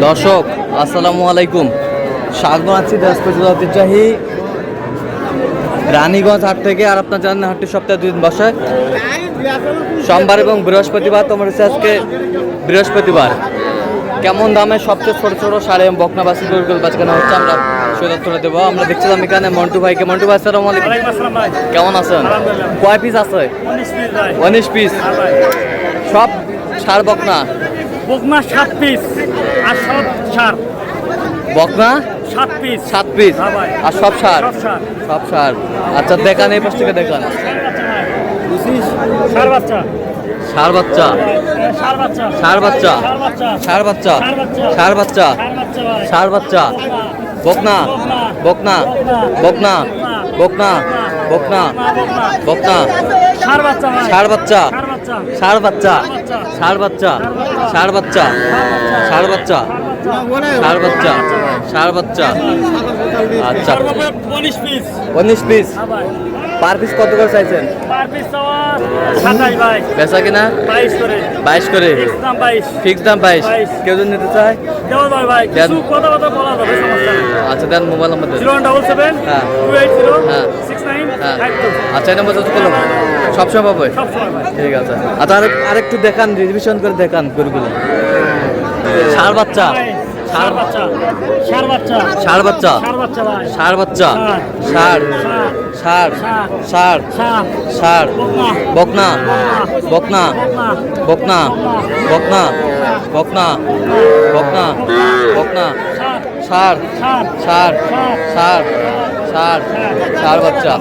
দর্শক আসসালামু আলাইকুম, স্বাগত আছি দিনাজপুর ঐতিহ্যবাহী রানীগঞ্জ হাট থেকে। আর আপনার জানেন হাটটি সপ্তাহে 2 দিন বসে, সোমবার এবং বৃহস্পতিবার। তোমার হচ্ছে আজকে বৃহস্পতিবার। কেমন দামে সবচেয়ে ছোট ছোট সার এবং বকনাবাসী গরুগুলো বাঁচকানো হচ্ছে আমরা সেটা তুলে দেবো। আমরা দেখছিলাম এখানে মন্টু ভাইকে। মন্টু ভাই আসসালামু আলাইকুম, কেমন আছেন? কয় পিস আছে? 19 পিস। সব সার বকনা? বকনা 7 পিস আর সব সার। বকনা 7 পিস। 7 পিস আর সব সার? সব সার। সব সার। আচ্ছা দেখান, এই পাশ থেকে দেখান। সার বাচ্চা। সার বাচ্চা? সার বাচ্চা। সার বাচ্চা? সার বাচ্চা? সার বাচ্চা? সার বাচ্চা? বকনা? বকনা? বকনা? বকনা? বকনা? বকনা? সার বাচ্চা। সার বাচ্চা? সার বাচ্চা। সার বাচ্চা? সার বাচ্চা? সার বাচ্চা? সার বাচ্চা? সার বাচ্চা? আচ্ছা 19 পিস। 19 পিস। পার পিস কত করে চাইছেন? পার পিস 27 ভাই। বেচা কিনা 22 করে। 22 করে। ফিক্স দাম 22। ফিক্স দাম 22। কেউ যদি নিতে চায় দেওয়া যাবে ভাই, কিছু কথা বলা যাবে, সমস্যা নেই। আচ্ছা দেন, মোবাইল নাম্বার দেন। 077 হ্যাঁ 280 হ্যাঁ 6952। আচ্ছা এই নাম্বার যোগাযোগ করলাম, সবসময় পাবে? সবসময় ভাই। ঠিক আছে। আচ্ছা আরেকটু দেখান, রিভিশন করে দেখান গরুগুলো। ষাঁড় বাচ্চা? সার বাচ্চা। সার বাচ্চা। ষাঁড় বাচ্চা? সার বাচ্চা ভাই। ষাঁড় বাচ্চা? ষাঁড়? ষাঁড়? ষাঁড়? সার। ষাঁড়? বকনা? বকনা? বকনা? বকনা? বকনা? বকনা? বকনা? ষাঁড়? ষাঁড়? ষাঁড়? ষাঁড়? ষাঁড় বাচ্চা।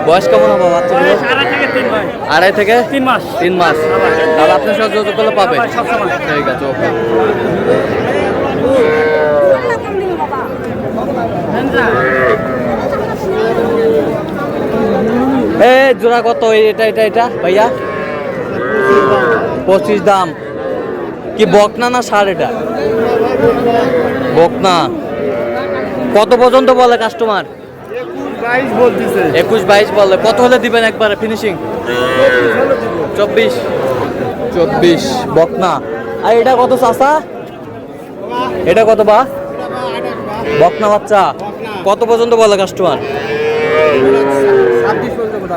বয়স কেমন হবে বাচ্চাগুলো? 2.5 থেকে 3 ভাই। 2.5 থেকে 3 মাস। 3 মাস। তাহলে আপনার সাথে যোগাযোগ করলে পাবেন? সবসময়। ঠিক আছে, ওকে। জোড়া কত এটা এটা এটা ভাইয়া? 25 দাম। কি বকনা না ষাঁড়? এটা বকনা। কত পর্যন্ত বলে কাস্টমার? 21-22 বলে। কত হলে দিবেন একবারে ফিনিশিং? 24 বকনা। আর এটা কত চাচা? এটা কত বা? বকনা বাচ্চা। কত পর্যন্ত বলে কাস্টমার?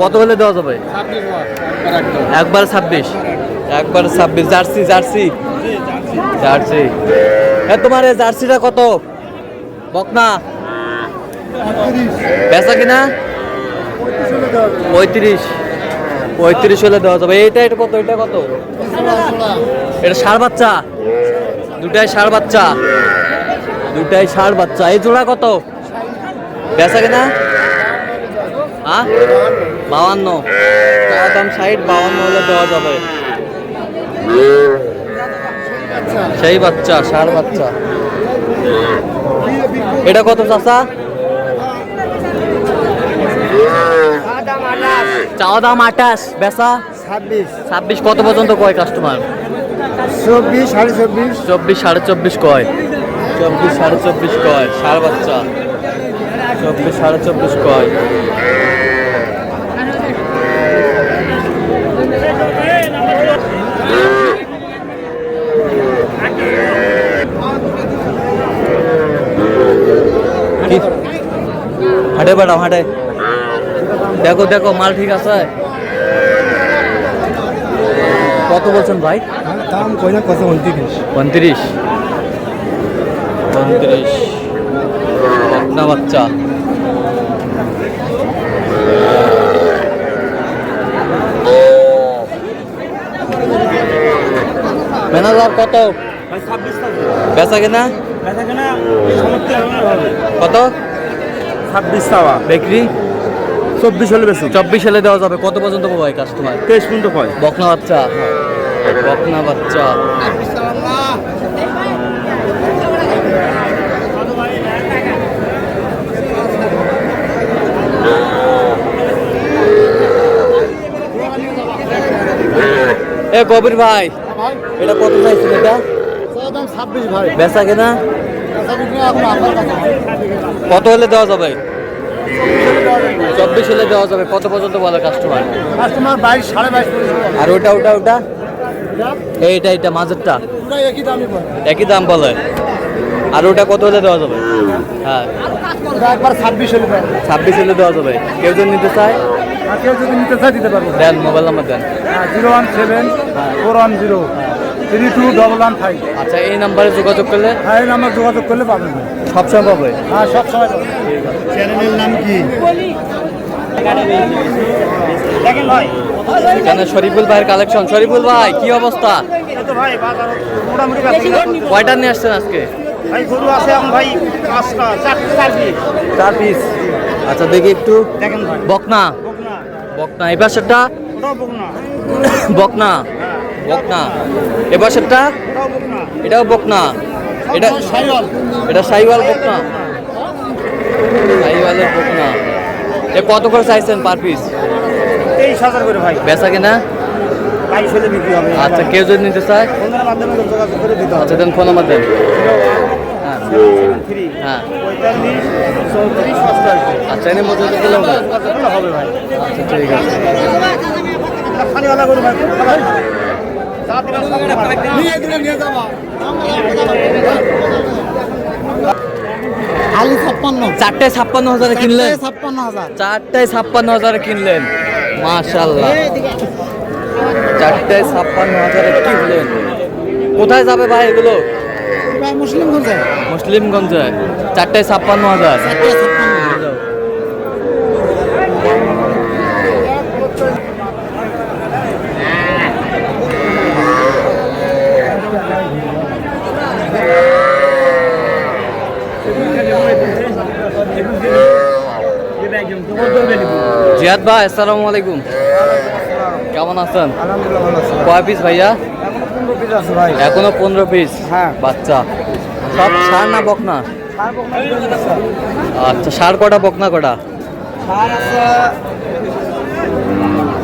কত হলে দেওয়া যাবে? একবার 26। একবার 26। জার্সি? জার্সি? জার্সি। তোমার এই জার্সিটা কত? বকনা বেচা কিনা? 35 হলে দেওয়া যাবে। এটা এটা কত? এটা কত? এটা ষাঁড় বাচ্চা? দুটাই ষাঁড় বাচ্চা? দুটাই ষাঁড় বাচ্চা। এই জোড়া কত? বেচা কিনা? হ্যাঁ 52। দাম 60, 52 হলে দেওয়া যাবে। সেই বাচ্চা, ষাঁড় বাচ্চা। এটা কত চাচা? চাওয়া দাম 28, বেচা 26। কত পর্যন্ত কয় কাস্টমার? 24, 24.5। 24, 24.5 কয়। 24, 24.5 কয়। ষাঁড় বাচ্চা 24, 24.5 কয়। হাটে বেড়াও, হাটে দেখো দেখো মাল ঠিক আছে। কত বলছেন ভাই? দাম কই না, কত? 29। 29 বকনা বাচ্চা। ম্যানেজার কত? বেচা কিনা? কত? 26 টাকা বিক্রি 24 হলে বেশি। 24 হলে দেওয়া যাবে। কত পর্যন্ত পাবে কাস্টমার? 23 পর্যন্ত পায়। বকনা বাচ্চা? বকনা বাচ্চা। এ কবির ভাই, এটা কত চাইছেন? এটা 26 ভাই। বেচা কিনা? কত হলে দেওয়া যাবে? 24 হলে দেওয়া যাবে। কত পর্যন্ত বলে কাস্টমার? 22, 22.5। আর ওটা ওটা ওটা এইটা মাঝেরটা একই দামই বলে। একই দাম বলে। আর ওটা কত হলে দেওয়া যাবে? হ্যাঁ, ওটা একবার 26 হলে দেন। 26 হলে দেওয়া যাবে। কেউ যদি নিতে চায় আর কেউ যদি নিতে চায় দিতে পারবো। দেন, মোবাইল নাম্বার দেন। 017 410 3215। আচ্ছা, এই নাম্বারে যোগাযোগ করলে হ্যাঁ, এই নাম্বার যোগাযোগ করলে পাবেন। সবসময় পাবে। হ্যাঁ, সব সময় পাবেন। চ্যানেলের নাম কি? দেখেন ভাই, এখানে শরীফুল ভাইয়ের কালেকশন। শরীফুল ভাই, কি অবস্থা? এই তো ভাই বাজার মোটামুটি বেচা কয়টা নিয়ে আসছেন আজকে? ভাই গরু আছে এখন ভাই 5টা 4 পিস 4 পিস। আচ্ছা, দেখি একটু। দেখেন ভাই, বকনা, বকনা বকনা। এই পাশেরটা ওটাও বকনা, বকনা, বকনা। এ পাশেরটা ওটাও বকনা, এটাও বকনা। এটা সাইওয়াল। এটা সাইওয়াল বকনা, সাইওয়ালের বকনা। এ কত করে চাইছেন পার পিস? 23,000 করে ভাই। বেচা কিনা? 22 হলে বিক্রি হবে। আচ্ছা, কেউ যদি নিতে চায়? ফোনের মাধ্যমে যোগাযোগ করে দিতে হবে। আচ্ছা, দেন, ফোন নাম্বার দেন। হ্যাঁ, 3 হ্যাঁ। 45 34 88 আচ্ছা, এনে মতো দিলে হবে? হবে ভাই। আচ্ছা, ঠিক আছে। খালিওয়ালা গরু ভাই, সারা দিন সব নিয়ে যাবা। আলু 56। চারটায় 56,000 কিনলেন? 56,000। চারটায় 56,000 কিনলেন, মাশাআল্লাহ। চারটায় 56,000 কিনলেন। কোথায় যাবে ভাই এগুলো? ভাই মুসলিমগঞ্জে। মুসলিমগঞ্জে। চারটায় 56,000। জিয়াদ ভাই, আসসালামু আলাইকুম। কেমন আছেন? আলহামদুলিল্লাহ ভালো আছে। কয় পিস ভাইয়া? এখন 15 পিস আছে ভাই। এখনো 15 পিস। হ্যাঁ। বাচ্চা সব ষাঁড় না বকনা? সার বকনা আছে। আচ্ছা, ষাঁড় কটা, বকনা কটা? সার আছে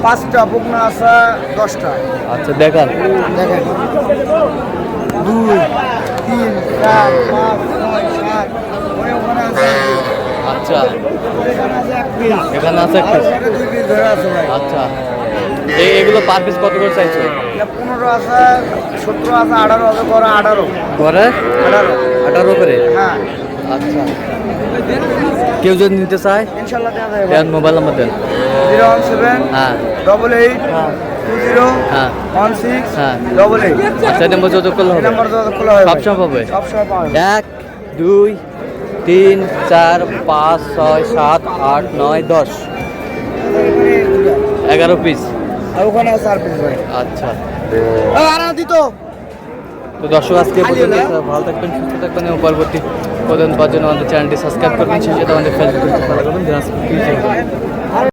5টা, বকনা আছে 10টা। আচ্ছা, দেখান। দেখেন 2 3 4 5 6 7 ওখানে আছে। আচ্ছা, এখানে আছে 1 পিস। এখানে আছে একটা। 2 পিস ধরে আছে ভাই। আচ্ছা, এগুলো পার পিস কত করে চাইছো? এটা 15 আছে, 17 আছে, 18 আছে, করে 18। ঘরে 18। 18 করে। হ্যাঁ, আচ্ছা, কেউ যদি নিতে চায়? ইনশাআল্লাহ দেওয়া যাবে। দেন, মোবাইল নাম্বার দেন। 017 হ্যাঁ, 88 হ্যাঁ, 20 হ্যাঁ, 16 হ্যাঁ। 88। আচ্ছা, নম্বর যোগাযোগ করলে এই হবে? নাম্বার যোগাযোগ করলে হবে। সবসময় পাবে? সবসময় পাবে। 1 2 3 4 5 6 7 8 9 10 11 পিস। আর ওখানে আছে 4 পিস ভাই। আচ্ছা, আর দিত। তো দর্শক, আজকে পর্যন্ত ভালো থাকবেন, সুস্থ থাকবেন এবং পরবর্তী পর্যন্ত পাওয়ার জন্য আমাদের চ্যানেলটি সাবস্ক্রাইব করবেন। সেই সাথে আমাদের ফেসবুক ফলো করবেন।